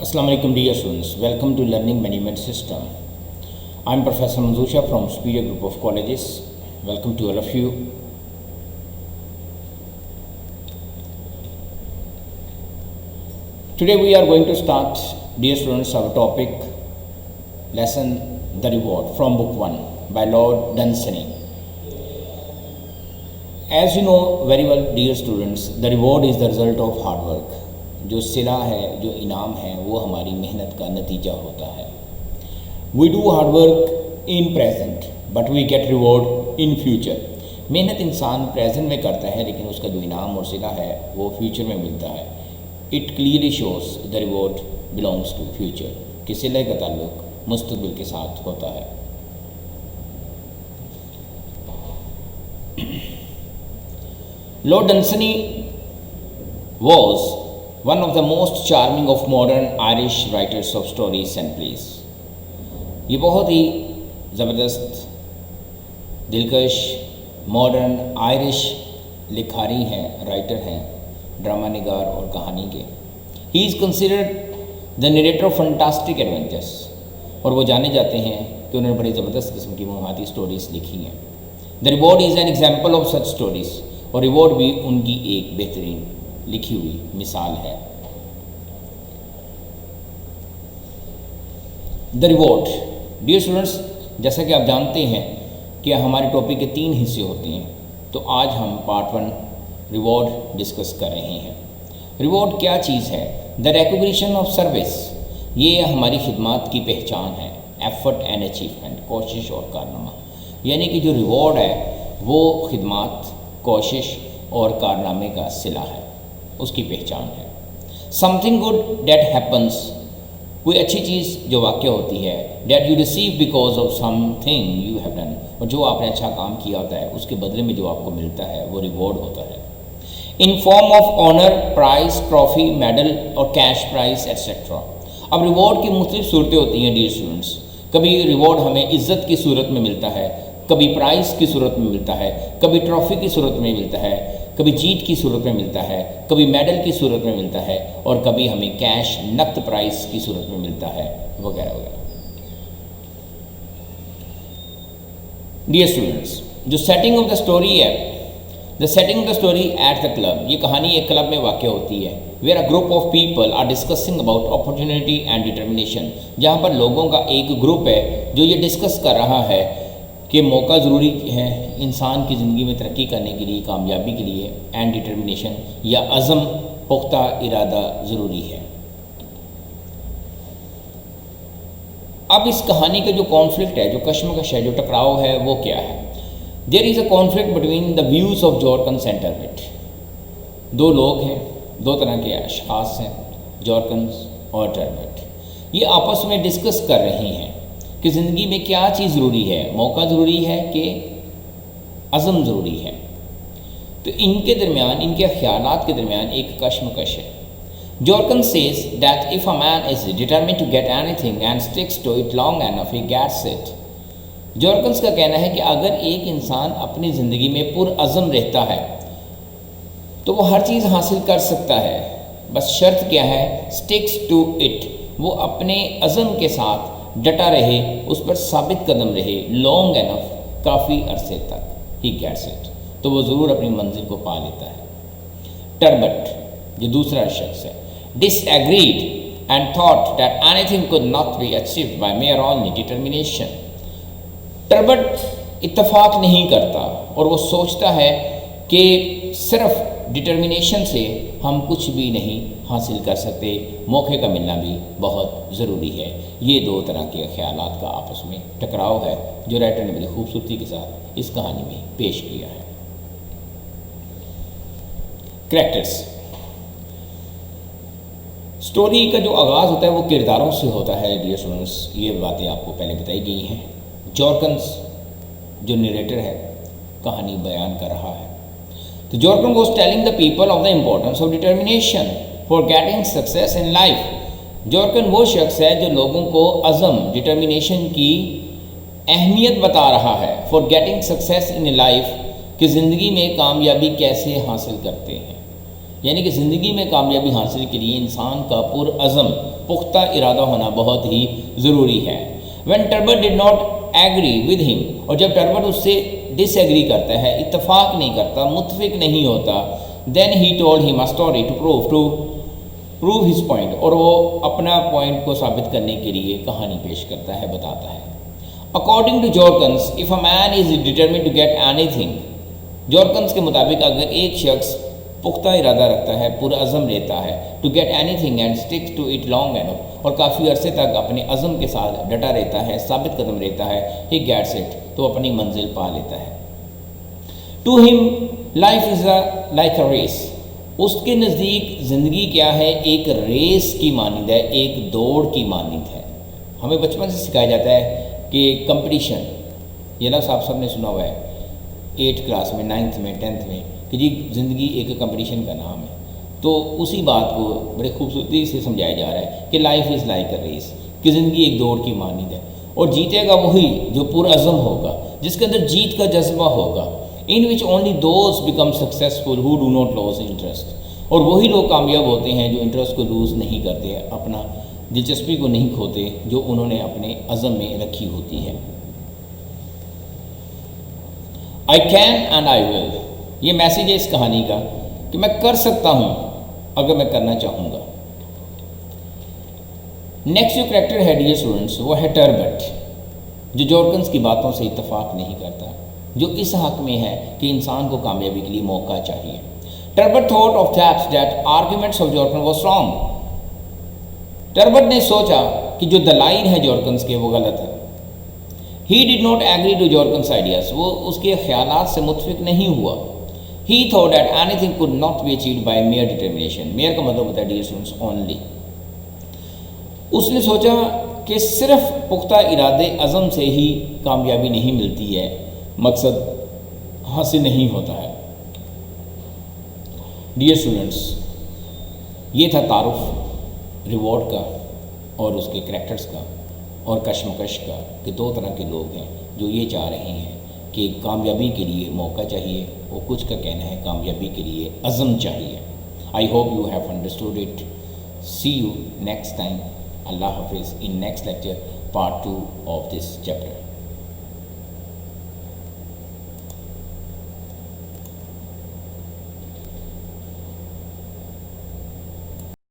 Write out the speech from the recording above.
Assalamu alaikum dear students, welcome to Learning Management System. I am Professor Manzusha from Superior Group of Colleges. Welcome to all of you. Today we are going to start, dear students, our topic, lesson The Reward from book 1 by Lord Dunsany. As you know very well dear students, the reward is the result of hard work. जो सिला है, जो इनाम है, वो हमारी मेहनत का नतीजा होता है. We do hard work in present but we get reward in future. मेहनत इंसान प्रेजेंट में करता है लेकिन उसका जो इनाम और सिला है वो फ्यूचर में मिलता है. It clearly shows the reward belongs to future, कि सिले का ताल्लुक मुस्तकबिल के साथ होता है. Lord Dunsany was one of the most charming of modern Irish writers of stories and plays. ये बहुत ही ज़बरदस्त, दिलकश, मॉडर्न आयरिश लिखारी हैं, राइटर हैं, ड्रामा निगार और कहानी के. He is considered the narrator of fantastic adventures, और वो जाने जाते हैं कि उन्होंने बड़ी ज़बरदस्त किस्म की मोहमाती स्टोरीज़ लिखी हैं. The reward is an example of such stories, और रिवॉर्ड भी उनकी एक बेहतरीन लिखी हुई मिसाल है. द रिवॉर्ड, डियर स्टूडेंट्स, जैसा कि आप जानते हैं कि हमारे टॉपिक के 3 हिस्से होते हैं, तो आज हम पार्ट 1 रिवॉर्ड डिस्कस कर रहे हैं. रिवॉर्ड क्या चीज़ है? द रिकॉग्निशन ऑफ सर्विस, ये हमारी खिदमत की पहचान है. एफर्ट एंड अचीवमेंट, कोशिश और कारनामा, यानी कि जो रिवॉर्ड है वो खिदमत, कोशिश और कारनामे का सिला है, उसकी पहचान है. समथिंग गुड डेट हैपन्स, कोई अच्छी चीज़ जो वाक़या होती है. That you receive because of something you have done, और जो आपने अच्छा काम किया होता है उसके बदले में जो आपको मिलता है वो रिवॉर्ड होता है. In form of honour, prize, trophy, medal और कैश प्राइज एट्सेट्रा. अब रिवॉर्ड की मुख्तलिफ सूरतें होती हैं डियर स्टूडेंट्स. कभी रिवॉर्ड हमें इज़्ज़त की सूरत में मिलता है, कभी प्राइज़ की सूरत में मिलता है, कभी ट्रॉफ़ी की सूरत में मिलता है, कभी जीत की सूरत में मिलता है, कभी मेडल की सूरत में मिलता है, और कभी हमें कैश नकद प्राइस की सूरत में मिलता है, वगैरह वगैरह. डियर स्टूडेंट्स, जो सेटिंग ऑफ द स्टोरी है, the setting of the story at the club, ये कहानी एक क्लब में वाक़या होती है. Where a group of people are discussing about opportunity and determination, जहाँ पर लोगों का एक ग्रुप है जो ये डिस्कस कर रहा है कि मौका ज़रूरी है इंसान की ज़िंदगी में तरक्की करने के लिए, कामयाबी के लिए, एंड डिटर्मिनेशन या अज़म, पुख्ता इरादा ज़रूरी है. अब इस कहानी का जो कॉन्फ्लिक्ट है, जो कश्मकश है, जो टकराव है, वो क्या है? There is a conflict between the views of Jorkens and Turbot. 2 लोग हैं, 2 तरह के अशख़ास हैं, जॉर्कन्स और टर्बट. ये आपस में डिस्कस कर रहे हैं कि ज़िंदगी में क्या चीज़ ज़रूरी है, मौका ज़रूरी है कि अज़म ज़रूरी है. तो इनके दरमियान, इनके ख़यालात के दरमियान एक कश्मकश है. Jorkens says that if a man is determined to get anything and sticks to it long enough he gets it. Jorkens का कहना है कि अगर एक इंसान अपनी ज़िंदगी में पुरअज़म रहता है तो वो हर चीज़ हासिल कर सकता है. बस शर्त क्या है? स्टिक्स टू इट, वो अपने अज़म के साथ डटा रहे, उस पर साबित कदम रहे, लॉन्ग एनफ, काफ़ी अरसे तक, ही गेट्स इट, तो वो ज़रूर अपनी मंजिल को पा लेता है. टर्बट, जो दूसरा शख्स है, disagreed and thought that anything could not be achieved by mere only determination. Turbot इत्तफाक नहीं करता और वो सोचता है कि सिर्फ डिटर्मिनेशन से हम कुछ भी नहीं हासिल कर सकते, मौके का मिलना भी बहुत ज़रूरी है. ये 2 तरह के ख़यालात का आपस में टकराव है जो राइटर ने बड़ी खूबसूरती के साथ इस कहानी में पेश किया है. करैक्टर्स, स्टोरी का जो आगाज़ होता है वो किरदारों से होता है. डियर स्टूडेंट्स, ये बातें आपको पहले बताई गई हैं. जॉर्कन्स जो नरेटर है, कहानी बयान कर रहा है. तो जॉर्कन was telling the people of the importance of determination for getting success in life. जॉर्कन वो शख्स है जो लोगों को अज़म, डिटर्मिनेशन की अहमियत बता रहा है. For getting success in life, कि ज़िंदगी में कामयाबी कैसे हासिल करते हैं. यानी कि ज़िंदगी में कामयाबी हासिल के लिए इंसान का पुरअज़म पुख्ता इरादा होना बहुत ही ज़रूरी है। When Turbot did not agree with him, और जब टर्बट उससे डिसएग्री करता है, इत्तफाक नहीं करता, मुतफिक नहीं होता, then he told him a story to prove his point, और वो अपना पॉइंट को साबित करने के लिए कहानी पेश करता है, बताता है। According to Jorkens, if a man is determined to get anything, Jorkens के मुताबिक अगर एक शख्स पुख्ता इरादा रखता है, पुरअज़म लेता है, to get anything and stick to it long enough, और काफ़ी अरसे तक अपने अज़म के साथ डटा रहता है, साबित कदम रहता है, ही गेट्स इट, तो अपनी मंजिल पा लेता है। To him life is like a race, उसके नज़दीक ज़िंदगी क्या है, एक रेस की मानिंद है, एक दौड़ की मानिंद है। हमें बचपन से सिखाया जाता है कि कंपटीशन, ये ना साहब ने सुना हुआ है 8th क्लास में, 9th में, 10th में, कि जी ज़िंदगी एक कंपटीशन का नाम है। तो उसी बात को बड़े खूबसूरती से समझाया जा रहा है कि life is like a race, कि ज़िंदगी एक दौड़ की मानिंद है, और जीतेगा वही जो पुरअज़म होगा, जिसके अंदर जीत का जज्बा होगा। In which only those become successful who do not lose interest, और वही लोग कामयाब होते हैं जो इंटरेस्ट को लूज़ नहीं करते, अपना दिलचस्पी को नहीं खोते, जो उन्होंने अपने अज़म में रखी होती है। I can and I will, ये मैसेज है इस कहानी का कि मैं कर सकता हूँ अगर मैं करना चाहूँगा। नेक्स्ट जो करेक्टर है डियर स्टूडेंट्स, वो है टर्बट, जो जॉर्कन्स की बातों से इत्तफाक नहीं करता, जो इस हक़ में है कि इंसान को कामयाबी के लिए मौका चाहिए। Turbot thought of that arguments of Jorkens was wrong, Turbot ने सोचा कि जो दलाइल हैं जॉर्कन्स के वो गलत है। He did not agree to Jorkens ideas, वो उसके ख्यालात से मुतफिक नहीं हुआ। He thought that anything could not be achieved by mere determination, mere का मतलब होता है डियर स्टूडेंट्स ओनली। उसने सोचा कि सिर्फ पुख्ता इरादे अज़म से ही कामयाबी नहीं मिलती है, मकसद हासिल नहीं होता है। डियर स्टूडेंट्स, ये था तारुफ रिवॉर्ड का और उसके करैक्टर्स का और कश्मकश का, कि दो तरह के लोग हैं जो ये चाह रहे हैं कि कामयाबी के लिए मौका चाहिए, और कुछ का कहना है कामयाबी के लिए अज़म चाहिए। I hope you have understood it. See you next time. अल्लाह हाफिज़ in next lecture part 2 of this chapter.